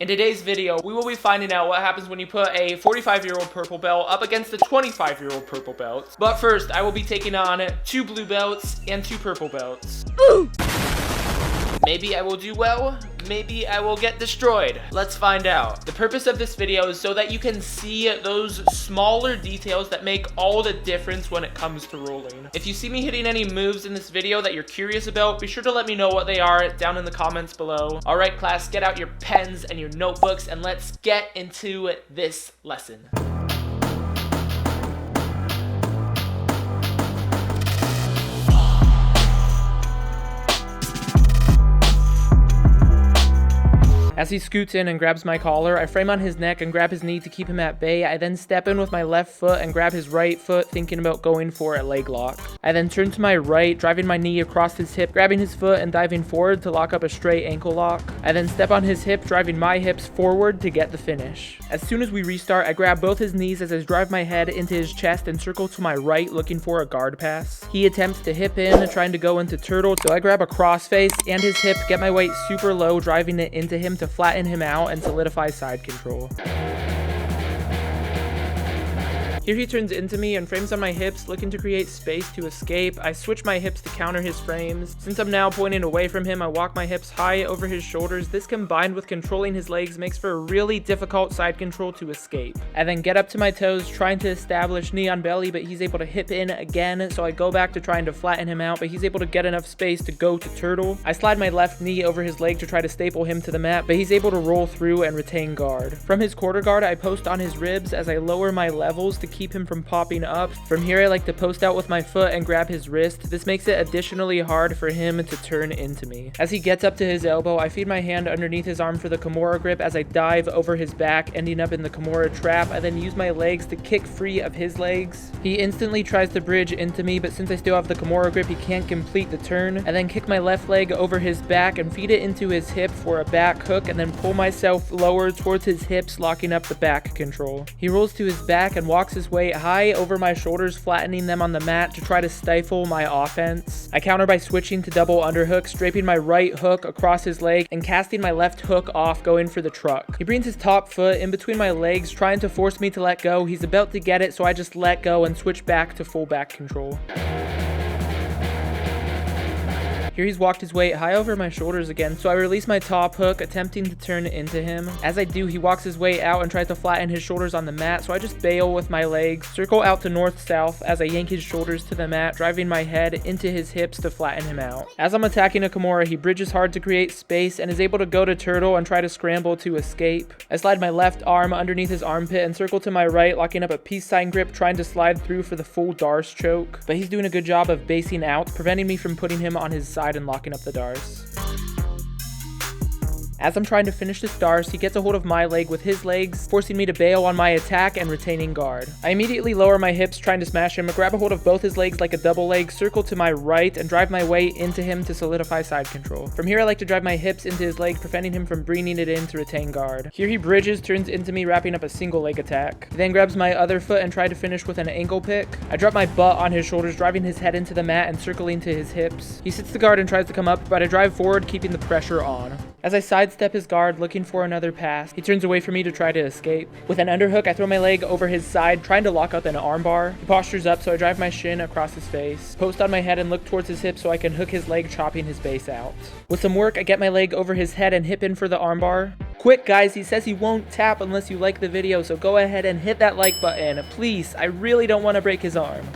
In today's video, we will be finding out what happens when you put a 45-year-old purple belt up against a 25-year-old purple belt. But first, I will be taking on 2 blue belts and 2 purple belts. Ooh. Maybe I will do well, maybe I will get destroyed. Let's find out. The purpose of this video is so that you can see those smaller details that make all the difference when it comes to rolling. If you see me hitting any moves in this video that you're curious about, be sure to let me know what they are down in the comments below. All right, class, get out your pens and your notebooks and let's get into this lesson. As he scoots in and grabs my collar, I frame on his neck and grab his knee to keep him at bay. I then step in with my left foot and grab his right foot, thinking about going for a leg lock. I then turn to my right, driving my knee across his hip, grabbing his foot and diving forward to lock up a straight ankle lock. I then step on his hip, driving my hips forward to get the finish. As soon as we restart, I grab both his knees as I drive my head into his chest and circle to my right, looking for a guard pass. He attempts to hip in, trying to go into turtle, so I grab a crossface and his hip, get my weight super low, driving it into him to flatten him out and solidify side control. Here he turns into me and frames on my hips, looking to create space to escape. I switch my hips to counter his frames. Since I'm now pointing away from him, I walk my hips high over his shoulders. This combined with controlling his legs makes for a really difficult side control to escape. I then get up to my toes, trying to establish knee on belly, but he's able to hip in again, so I go back to trying to flatten him out, but he's able to get enough space to go to turtle. I slide my left knee over his leg to try to staple him to the mat, but he's able to roll through and retain guard. From his quarter guard, I post on his ribs as I lower my levels to keep him from popping up. From here, I like to post out with my foot and grab his wrist. This makes it additionally hard for him to turn into me. As he gets up to his elbow, I feed my hand underneath his arm for the Kimura grip as I dive over his back, ending up in the Kimura trap. I then use my legs to kick free of his legs. He instantly tries to bridge into me, but since I still have the Kimura grip, he can't complete the turn. I then kick my left leg over his back and feed it into his hip for a back hook, and then pull myself lower towards his hips, locking up the back control. He rolls to his back and walks his way high over my shoulders, flattening them on the mat to try to stifle my offense. I counter by switching to double underhooks, draping my right hook across his leg and casting my left hook off, going for the truck. He brings his top foot in between my legs, trying to force me to let go. He's about to get it, so I just let go and switch back to full back control. Here he's walked his weight high over my shoulders again, so I release my top hook, attempting to turn into him. As I do, he walks his way out and tries to flatten his shoulders on the mat, so I just bail with my legs, circle out to north-south as I yank his shoulders to the mat, driving my head into his hips to flatten him out. As I'm attacking a Kimura, he bridges hard to create space and is able to go to turtle and try to scramble to escape. I slide my left arm underneath his armpit and circle to my right, locking up a peace sign grip, trying to slide through for the full Darce choke. But he's doing a good job of basing out, preventing me from putting him on his side and locking up the Darce. As I'm trying to finish this Darce, he gets a hold of my leg with his legs, forcing me to bail on my attack and retaining guard. I immediately lower my hips, trying to smash him, grab a hold of both his legs like a double leg, circle to my right, and drive my way into him to solidify side control. From here, I like to drive my hips into his leg, preventing him from bringing it in to retain guard. Here he bridges, turns into me, wrapping up a single leg attack. He then grabs my other foot and tried to finish with an ankle pick. I drop my butt on his shoulders, driving his head into the mat and circling to his hips. He sits the guard and tries to come up, but I drive forward, keeping the pressure on. As I sidestep his guard, looking for another pass, he turns away from me to try to escape. With an underhook, I throw my leg over his side, trying to lock up an armbar. He postures up, so I drive my shin across his face, post on my head and look towards his hip so I can hook his leg, chopping his base out. With some work, I get my leg over his head and hip in for the armbar. Quick guys, he says he won't tap unless you like the video, so go ahead and hit that like button. Please, I really don't want to break his arm.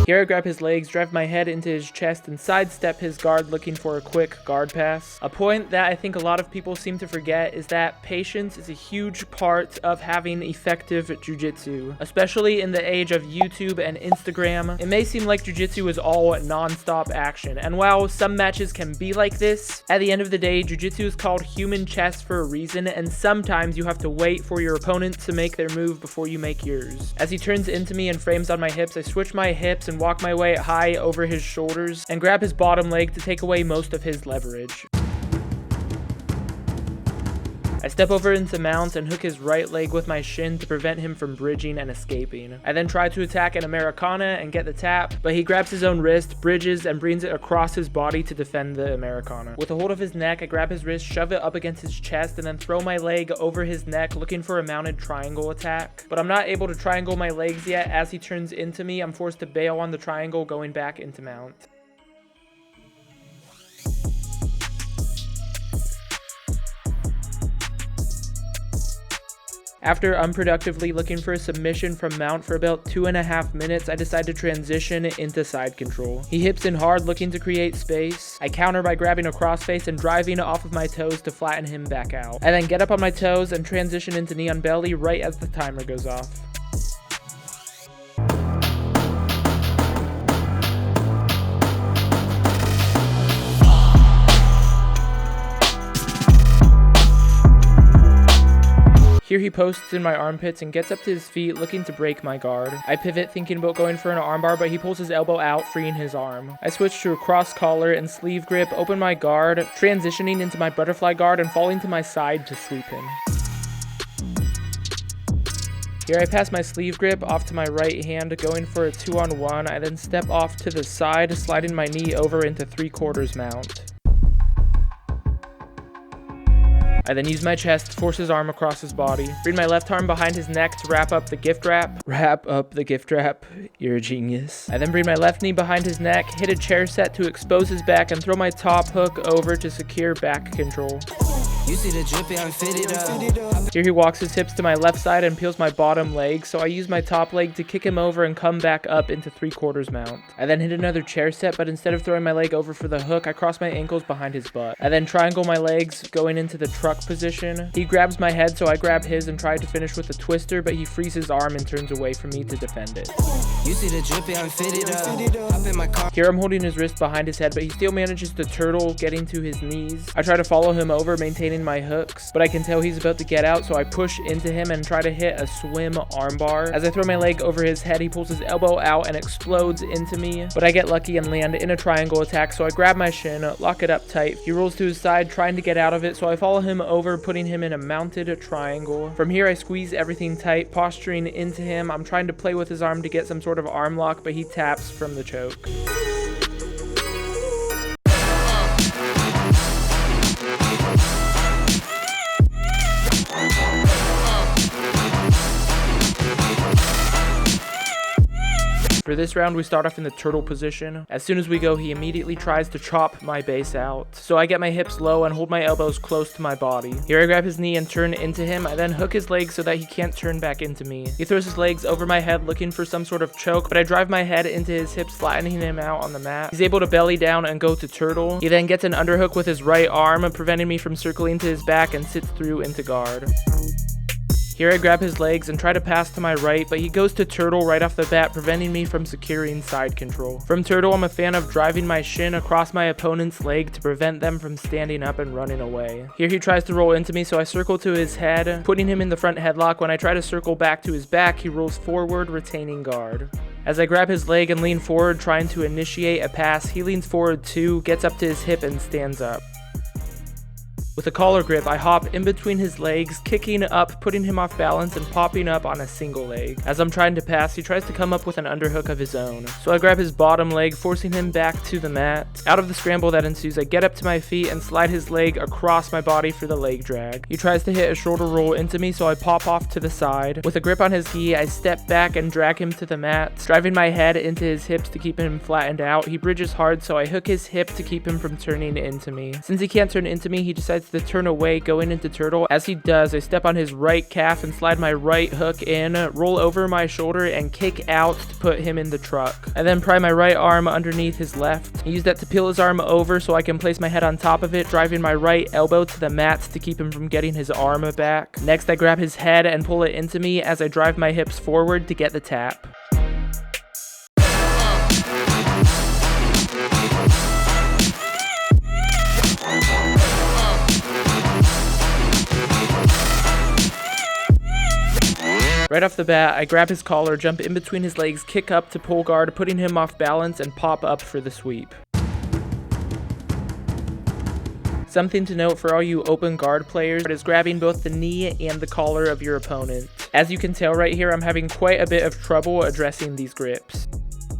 Here I grab his legs, drive my head into his chest, and sidestep his guard, looking for a quick guard pass. A point that I think a lot of people seem to forget is that patience is a huge part of having effective jiu-jitsu, especially in the age of YouTube and Instagram. It may seem like jiu-jitsu is all non-stop action, and while some matches can be like this, at the end of the day, jiu-jitsu is called human chess for a reason, and sometimes you have to wait for your opponent to make their move before you make yours. As he turns into me and frames on my hips, I switch my hips and walk my way high over his shoulders and grab his bottom leg to take away most of his leverage. I step over into mount and hook his right leg with my shin to prevent him from bridging and escaping. I then try to attack an Americana and get the tap, but he grabs his own wrist, bridges, and brings it across his body to defend the Americana. With a hold of his neck, I grab his wrist, shove it up against his chest, and then throw my leg over his neck looking for a mounted triangle attack. But I'm not able to triangle my legs yet. As he turns into me, I'm forced to bail on the triangle, going back into mount. After unproductively looking for a submission from mount for about 2.5 minutes, I decide to transition into side control. He hips in hard, looking to create space. I counter by grabbing a crossface and driving off of my toes to flatten him back out. I then get up on my toes and transition into knee on belly right as the timer goes off. Here he posts in my armpits and gets up to his feet looking to break my guard. I pivot thinking about going for an armbar, but he pulls his elbow out, freeing his arm. I switch to a cross collar and sleeve grip, open my guard, transitioning into my butterfly guard and falling to my side to sweep him. Here I pass my sleeve grip off to my right hand, going for a 2-on-1. I then step off to the side, sliding my knee over into 3/4 mount. I then use my chest to force his arm across his body. Bring my left arm behind his neck to wrap up the gift wrap. Wrap up the gift wrap. You're a genius. I then bring my left knee behind his neck, hit a chair set to expose his back, and throw my top hook over to secure back control. You see the drippy, I'm fitted up. Here he walks his hips to my left side and peels my bottom leg, so I use my top leg to kick him over and come back up into 3/4 mount. I then hit another chair set, but instead of throwing my leg over for the hook, I cross my ankles behind his butt. I then triangle my legs, going into the truck position. He grabs my head, so I grab his and try to finish with a twister, but he frees his arm and turns away from me to defend it. You see the drippy, I'm fitted up. Hop in my car. Here I'm holding his wrist behind his head, but he still manages to turtle, getting to his knees. I try to follow him over, maintaining my hooks, but I can tell he's about to get out, so I push into him and try to hit a swim armbar. As I throw my leg over his head, he pulls his elbow out and explodes into me, but I get lucky and land in a triangle attack, so I grab my shin, lock it up tight. He rolls to his side, trying to get out of it, so I follow him over, putting him in a mounted triangle. From here, I squeeze everything tight, posturing into him. I'm trying to play with his arm to get some sort of arm lock, but he taps from the choke. For this round, we start off in the turtle position. As soon as we go, he immediately tries to chop my base out. So I get my hips low and hold my elbows close to my body. Here I grab his knee and turn into him. I then hook his legs so that he can't turn back into me. He throws his legs over my head looking for some sort of choke, but I drive my head into his hips, flattening him out on the mat. He's able to belly down and go to turtle. He then gets an underhook with his right arm, preventing me from circling to his back, and sits through into guard. Here I grab his legs and try to pass to my right, but he goes to turtle right off the bat, preventing me from securing side control. From turtle, I'm a fan of driving my shin across my opponent's leg to prevent them from standing up and running away. Here he tries to roll into me, so I circle to his head, putting him in the front headlock. When I try to circle back to his back, he rolls forward, retaining guard. As I grab his leg and lean forward, trying to initiate a pass, he leans forward too, gets up to his hip, and stands up. With a collar grip, I hop in between his legs, kicking up, putting him off balance, and popping up on a single leg. As I'm trying to pass, he tries to come up with an underhook of his own. So I grab his bottom leg, forcing him back to the mat. Out of the scramble that ensues, I get up to my feet and slide his leg across my body for the leg drag. He tries to hit a shoulder roll into me, so I pop off to the side. With a grip on his gi, I step back and drag him to the mat, driving my head into his hips to keep him flattened out. He bridges hard, so I hook his hip to keep him from turning into me. Since he can't turn into me, he decides to turn away, going into turtle. As he does, I step on his right calf and slide my right hook in, roll over my shoulder, and kick out to put him in the truck. I then pry my right arm underneath his left. I use that to peel his arm over so I can place my head on top of it, driving my right elbow to the mat to keep him from getting his arm back. Next, I grab his head and pull it into me as I drive my hips forward to get the tap. Right off the bat, I grab his collar, jump in between his legs, kick up to pull guard, putting him off balance, and pop up for the sweep. Something to note for all you open guard players is grabbing both the knee and the collar of your opponent. As you can tell right here, I'm having quite a bit of trouble addressing these grips.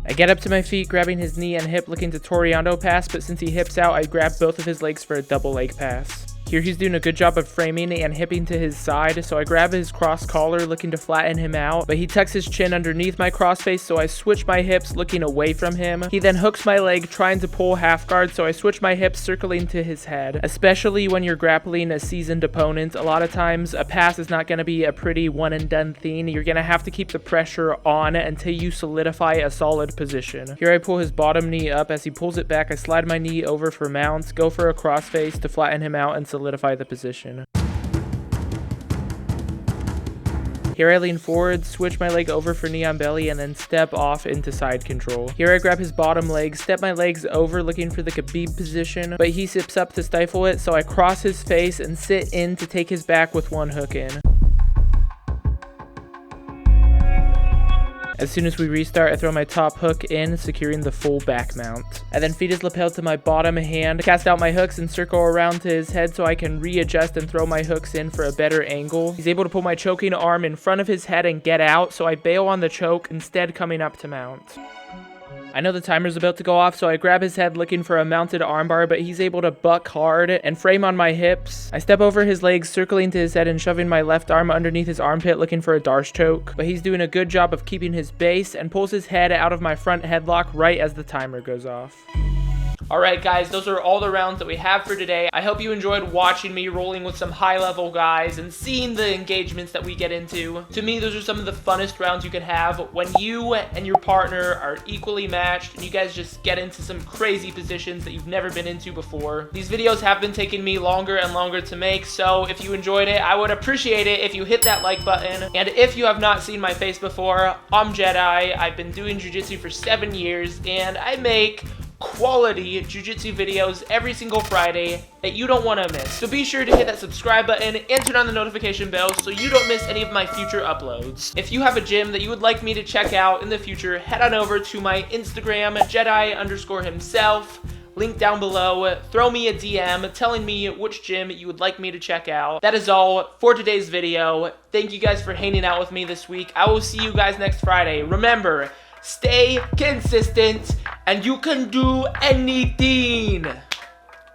I get up to my feet, grabbing his knee and hip, looking to Toriando pass, but since he hips out, I grab both of his legs for a double leg pass. Here he's doing a good job of framing and hipping to his side, so I grab his cross collar looking to flatten him out, but he tucks his chin underneath my crossface, so I switch my hips looking away from him. He then hooks my leg trying to pull half guard, so I switch my hips circling to his head. Especially when you're grappling a seasoned opponent, a lot of times a pass is not going to be a pretty one and done thing. You're going to have to keep the pressure on until you solidify a solid position. Here I pull his bottom knee up. As he pulls it back, I slide my knee over for mounts, go for a crossface to flatten him out and solidify the position. Here I lean forward, switch my leg over for knee on belly, and then step off into side control. Here I grab his bottom leg, step my legs over looking for the Khabib position, but he sips up to stifle it, so I cross his face and sit in to take his back with one hook in. As soon as we restart, I throw my top hook in, securing the full back mount. I then feed his lapel to my bottom hand, cast out my hooks, and circle around to his head so I can readjust and throw my hooks in for a better angle. He's able to pull my choking arm in front of his head and get out, so I bail on the choke, instead coming up to mount. I know the timer's about to go off, so I grab his head looking for a mounted armbar, but he's able to buck hard and frame on my hips. I step over his legs, circling to his head and shoving my left arm underneath his armpit looking for a Darce choke, but he's doing a good job of keeping his base and pulls his head out of my front headlock right as the timer goes off. Alright guys, those are all the rounds that we have for today. I hope you enjoyed watching me rolling with some high-level guys and seeing the engagements that we get into. To me, those are some of the funnest rounds you could have when you and your partner are equally matched and you guys just get into some crazy positions that you've never been into before. These videos have been taking me longer and longer to make, so if you enjoyed it, I would appreciate it if you hit that like button. And if you have not seen my face before, I'm Jedi. I've been doing jiu-jitsu for 7 years, and I make quality jiu-jitsu videos every single Friday that you don't want to miss. So be sure to hit that subscribe button and turn on the notification bell so you don't miss any of my future uploads. If you have a gym that you would like me to check out in the future, head on over to my Instagram, Jedi_himself, link down below. Throw me a DM telling me which gym you would like me to check out. That is all for today's video. Thank you guys for hanging out with me this week. I will see you guys next Friday. Remember, stay consistent, and you can do anything.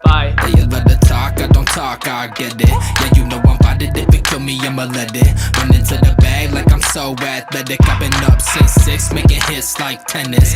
Bye. They love to talk, I don't talk, I get it. Yeah, you know I'm about it, if it kill me, I'ma let it. Run into the bag like I'm so athletic. I've been up since 6, making hits like tennis.